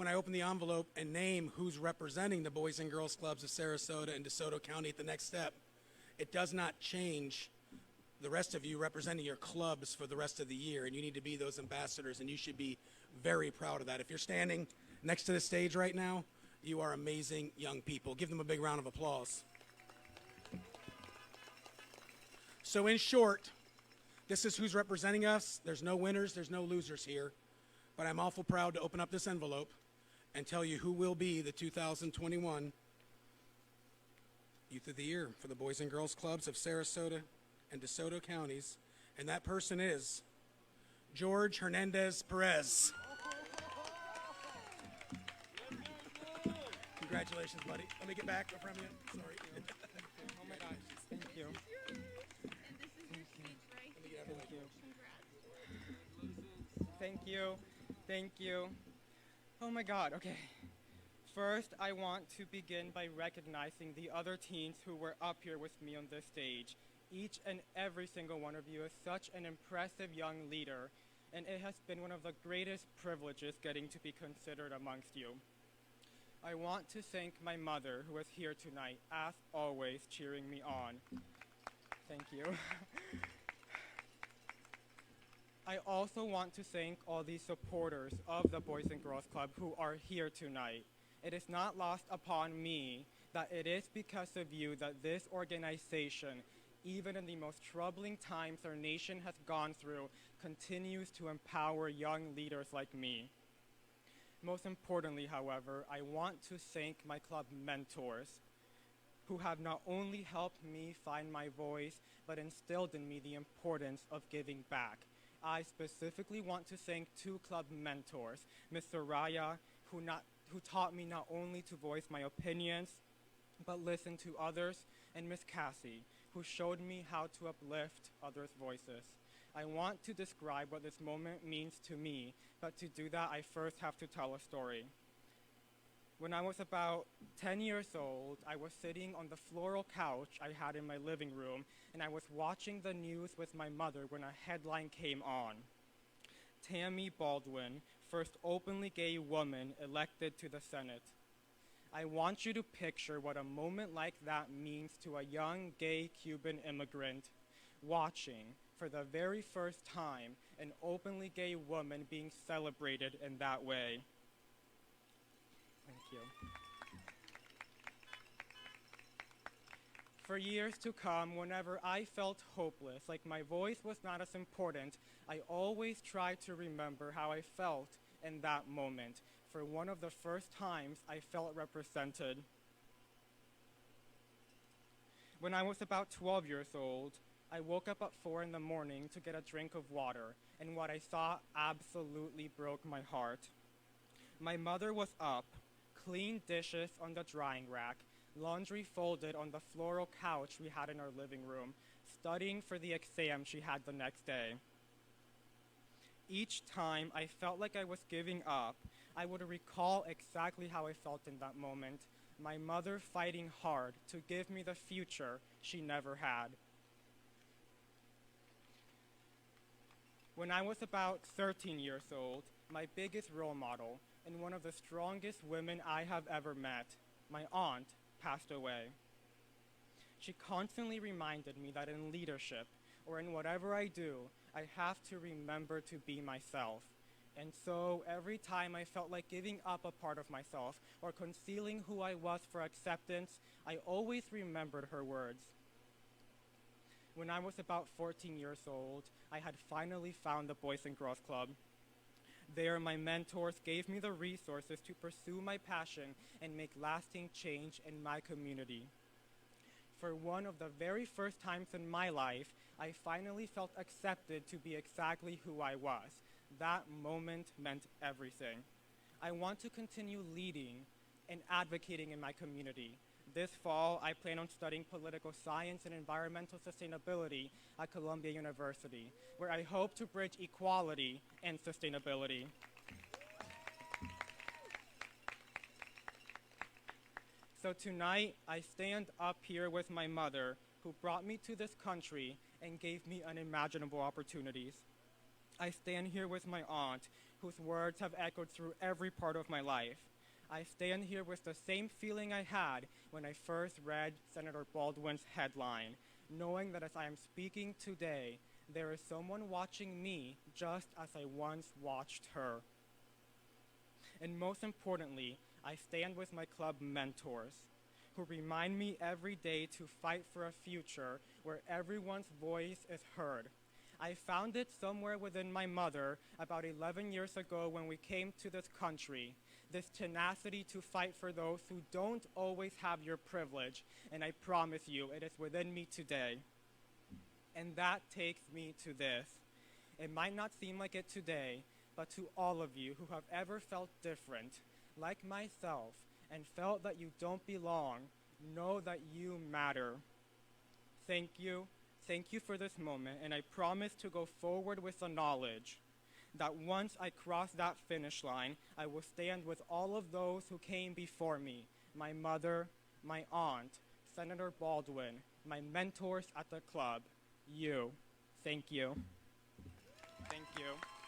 when I open the envelope and name who's representing the Boys and Girls Clubs of Sarasota and DeSoto County at the next step, it does not change the rest of you representing your clubs for the rest of the year, and you need to be those ambassadors, and you should be very proud of that. If you're standing next to the stage right now, you are amazing young people. Give them a big round of applause. So in short, this is who's representing us. There's no winners, there's no losers here, but I'm awful proud to open up this envelope and tell you who will be the 2021 Youth of the Year for the Boys and Girls Clubs of Sarasota and DeSoto counties, and that person is Jorge Hernandez-Perez. Congratulations, buddy. Let me get back from you. Sorry. Oh my gosh, thank you. Thank you. Thank you. Oh my God, okay. First, I want to begin by recognizing the other teens who were up here with me on this stage. Each and every single one of you is such an impressive young leader, and it has been one of the greatest privileges getting to be considered amongst you. I want to thank my mother, who is here tonight, as always, cheering me on. Thank you. I also want to thank all the supporters of the Boys and Girls Club who are here tonight. It is not lost upon me that it is because of you that this organization, even in the most troubling times our nation has gone through, continues to empower young leaders like me. Most importantly, however, I want to thank my club mentors who have not only helped me find my voice, but instilled in me the importance of giving back. I specifically want to thank two club mentors, Ms. Soraya, who taught me not only to voice my opinions, but listen to others, and Ms. Cassie, who showed me how to uplift others' voices. I want to describe what this moment means to me, but to do that, I first have to tell a story. When I was about 10 years old, I was sitting on the floral couch I had in my living room, and I was watching the news with my mother when a headline came on. Tammy Baldwin, first openly gay woman elected to the Senate. I want you to picture what a moment like that means to a young gay Cuban immigrant watching, for the very first time, an openly gay woman being celebrated in that way. Thank you. For years to come, whenever I felt hopeless, like my voice was not as important, I always tried to remember how I felt in that moment. For one of the first times, I felt represented. When I was about 12 years old, I woke up at 4 in the morning to get a drink of water, and what I saw absolutely broke my heart. My mother was up, clean dishes on the drying rack, laundry folded on the floral couch we had in our living room, studying for the exam she had the next day. Each time I felt like I was giving up, I would recall exactly how I felt in that moment, my mother fighting hard to give me the future she never had. When I was about 13 years old, my biggest role model and one of the strongest women I have ever met, my aunt, passed away. She constantly reminded me that in leadership, or in whatever I do, I have to remember to be myself. And so every time I felt like giving up a part of myself or concealing who I was for acceptance, I always remembered her words. When I was about 14 years old, I had finally found the Boys and Girls Club. There, my mentors gave me the resources to pursue my passion and make lasting change in my community. For one of the very first times in my life, I finally felt accepted to be exactly who I was. That moment meant everything. I want to continue leading and advocating in my community. This fall, I plan on studying political science and environmental sustainability at Columbia University, where I hope to bridge equality and sustainability. So tonight, I stand up here with my mother, who brought me to this country and gave me unimaginable opportunities. I stand here with my aunt, whose words have echoed through every part of my life. I stand here with the same feeling I had when I first read Senator Baldwin's headline, knowing that as I am speaking today, there is someone watching me just as I once watched her. And most importantly, I stand with my club mentors, who remind me every day to fight for a future where everyone's voice is heard. I found it somewhere within my mother about 11 years ago when we came to this country, this tenacity to fight for those who don't always have your privilege, and I promise you it is within me today. And that takes me to this. It might not seem like it today, but to all of you who have ever felt different, like myself, and felt that you don't belong, know that you matter. Thank you. Thank you for this moment, and I promise to go forward with the knowledge that once I cross that finish line, I will stand with all of those who came before me, my mother, my aunt, Senator Baldwin, my mentors at the club, you. Thank you. Thank you.